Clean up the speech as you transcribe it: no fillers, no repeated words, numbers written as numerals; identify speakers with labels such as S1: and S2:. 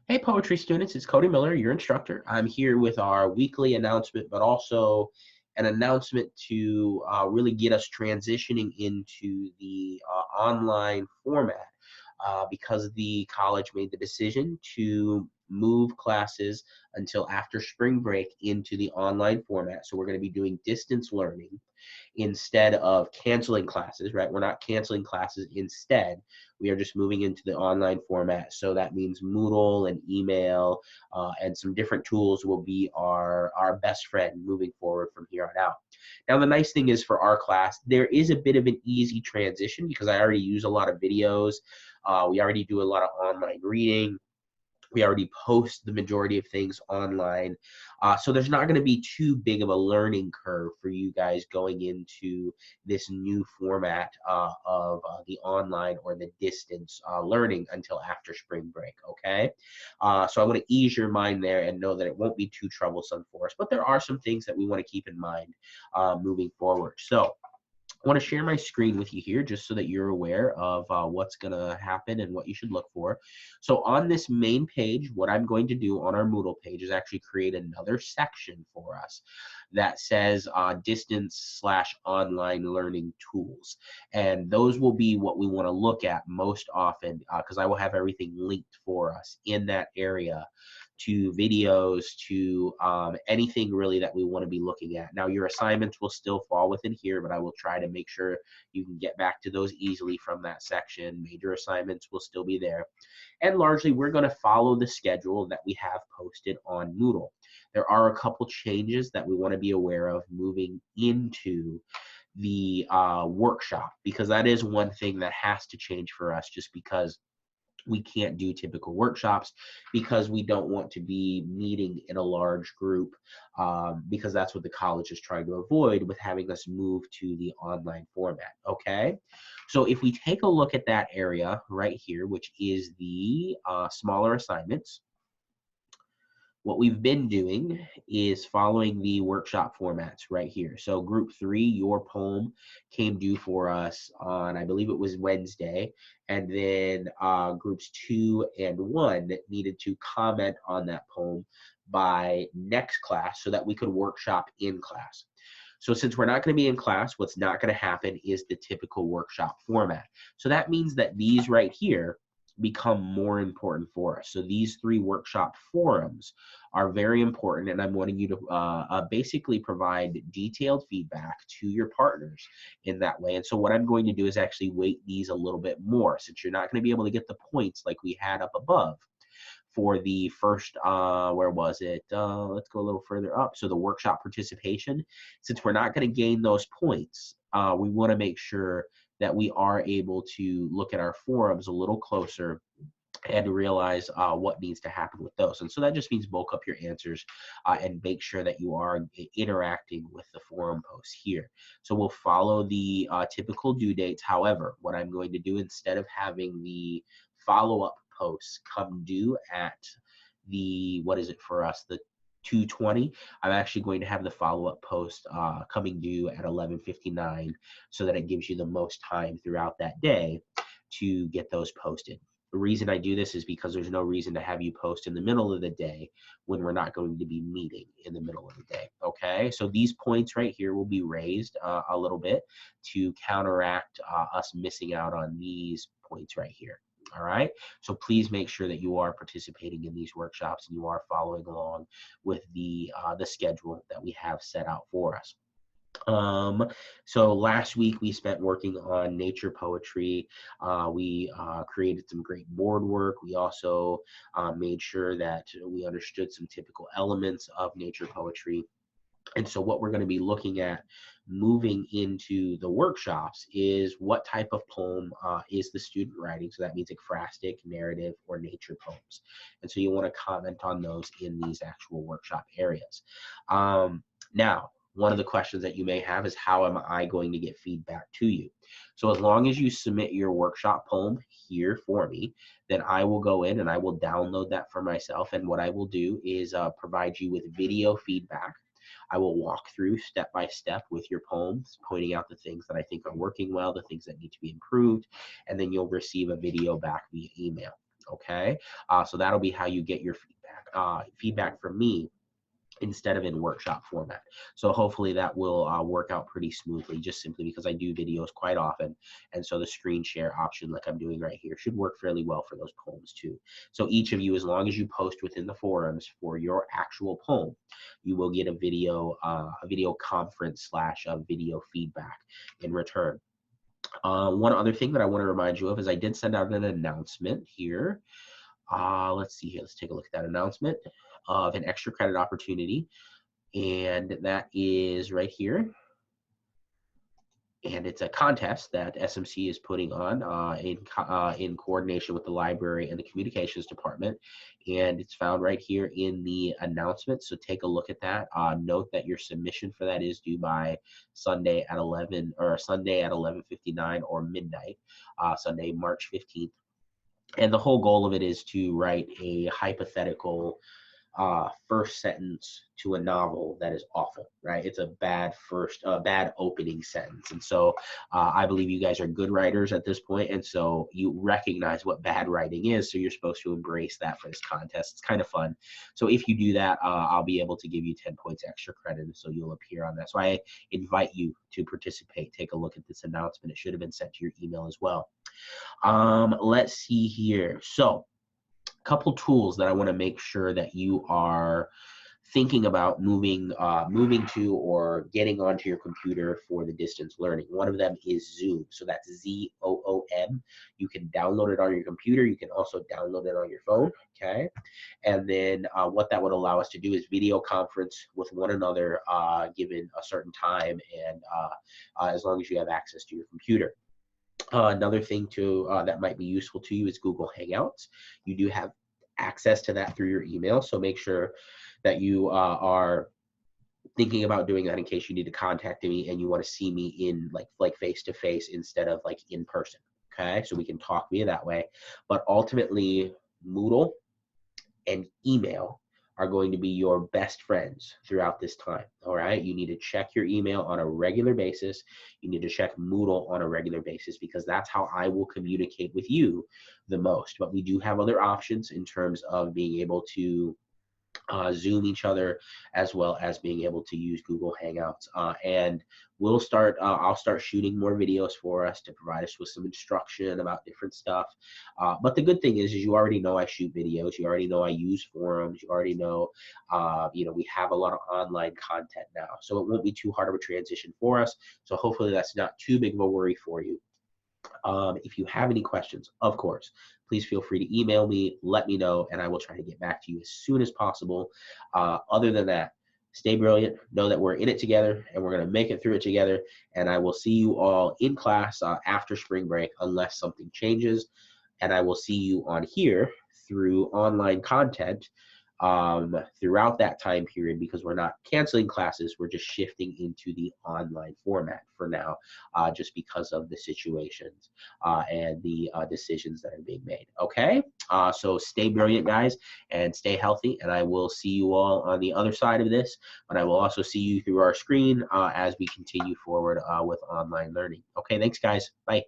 S1: Hey, poetry students, it's Cody Miller, your instructor. I'm here with our weekly announcement, but also an announcement to really get us transitioning into the online format because the college made the decision to move classes until after spring break into the online format. So we're going to be doing distance learning instead of canceling classes, right? We're not canceling classes. Instead, we are just moving into the online format. So that means Moodle and email and some different tools will be our best friend moving forward from here on out. Now, the nice thing is for our class, there is a bit of an easy transition because I already use a lot of videos. We already do a lot of online reading. We already post the majority of things online. So there's not going to be too big of a learning curve for you guys going into this new format of the online or the distance learning until after spring break, okay? So I want to ease your mind there and know that it won't be too troublesome for us, but there are some things that we want to keep in mind moving forward. So I want to share my screen with you here just so that you're aware of what's going to happen and what you should look for. So on this main page, what I'm going to do on our Moodle page is actually create another section for us that says distance/online learning tools. And those will be what we want to look at most often because I will have everything linked for us in that area to videos, to anything really that we want to be looking at. Now, your assignments will still fall within here, but I will try to make sure you can get back to those easily from that section. Major assignments will still be there. And largely, we're going to follow the schedule that we have posted on Moodle. There are a couple changes that we want to be aware of moving into the workshop, because that is one thing that has to change for us just because we can't do typical workshops because we don't want to be meeting in a large group because that's what the college is trying to avoid with having us move to the online format, okay? So if we take a look at that area right here, which is the smaller assignments, what we've been doing is following the workshop formats right here. So group 3, your poem came due for us on, I believe it was Wednesday, and then groups 2 and 1 needed to comment on that poem by next class so that we could workshop in class. So since we're not going to be in class, what's not going to happen is the typical workshop format. So that means that these right here become more important for us. So these 3 workshop forums are very important, and I'm wanting you to basically provide detailed feedback to your partners in that way. And so what I'm going to do is actually weight these a little bit more, since you're not going to be able to get the points like we had up above for the first, where was it? Let's go a little further up. So the workshop participation, since we're not going to gain those points, we want to make sure that we are able to look at our forums a little closer and realize what needs to happen with those. And so that just means bulk up your answers and make sure that you are interacting with the forum posts here. So we'll follow the typical due dates. However, what I'm going to do, instead of having the follow-up posts come due at the, what is it for us, the 2:20, I'm actually going to have the follow-up post coming due at 11:59 so that it gives you the most time throughout that day to get those posted. The reason I do this is because there's no reason to have you post in the middle of the day when we're not going to be meeting in the middle of the day, okay? So these points right here will be raised a little bit to counteract us missing out on these points right here. All right, so please make sure that you are participating in these workshops and you are following along with the schedule that we have set out for us. So last week we spent working on nature poetry. We created some great board work. We also made sure that we understood some typical elements of nature poetry. And so what we're going to be looking at moving into the workshops is what type of poem is the student writing. So that means ekphrastic, narrative, or nature poems. And so you want to comment on those in these actual workshop areas. Now, one of the questions that you may have is, how am I going to get feedback to you? So as long as you submit your workshop poem here for me, then I will go in and I will download that for myself. And what I will do is provide you with video feedback. I will walk through step by step with your poems, pointing out the things that I think are working well, the things that need to be improved, and then you'll receive a video back via email. okay? So that'll be how you get your feedback from me instead of in workshop format. So hopefully that will work out pretty smoothly, just simply because I do videos quite often. And so the screen share option, like I'm doing right here, should work fairly well for those poems too. So each of you, as long as you post within the forums for your actual poem, you will get a video conference / a video feedback in return. One other thing that I want to remind you of is I did send out an announcement here. Let's see here. Let's take a look at that announcement of an extra credit opportunity. And that is right here. And it's a contest that SMC is putting on in coordination with the library and the communications department. And it's found right here in the announcement. So take a look at that. Note that your submission for that is due by Sunday at 11:59 or midnight, Sunday, March 15th. And the whole goal of it is to write a hypothetical first sentence to a novel that is awful, right? It's a bad bad opening sentence. And so I believe you guys are good writers at this point, and so you recognize what bad writing is, so you're supposed to embrace that for this contest. It's kind of fun. So if you do that, I'll be able to give you 10 points extra credit, so you'll appear on that. So I invite you to participate. Take a look at this announcement. It should have been sent to your email as well. Let's see here. So couple tools that I want to make sure that you are thinking about moving to or getting onto your computer for the distance learning. One of them is Zoom. So that's ZOOM. You can download it on your computer. You can also download it on your phone. Okay. And then what that would allow us to do is video conference with one another given a certain time, and as long as you have access to your computer. Another thing that might be useful to you is Google Hangouts. You do have access to that through your email, so make sure that you are thinking about doing that in case you need to contact me and you want to see me in like face to face instead of like in person. Okay, so we can talk via that way. But ultimately, Moodle and email are going to be your best friends throughout this time. All right, you need to check your email on a regular basis. You need to check Moodle on a regular basis, because that's how I will communicate with you the most. But we do have other options in terms of being able to Zoom each other, as well as being able to use Google Hangouts. And I'll start shooting more videos for us to provide us with some instruction about different stuff. But the good thing is you already know I shoot videos. You already know I use forums. You already know, we have a lot of online content now. So it won't be too hard of a transition for us. So hopefully that's not too big of a worry for you. If you have any questions, of course, please feel free to email me, let me know, and I will try to get back to you as soon as possible. Other than that, stay brilliant. Know that we're in it together, and we're going to make it through it together. And I will see you all in class after spring break, unless something changes. And I will see you on here through online content throughout that time period, because we're not canceling classes. We're just shifting into the online format for now, just because of the situations and the decisions that are being made. Okay, so stay brilliant, guys, and stay healthy, and I will see you all on the other side of this, but I will also see you through our screen as we continue forward with online learning. Okay, thanks, guys. Bye.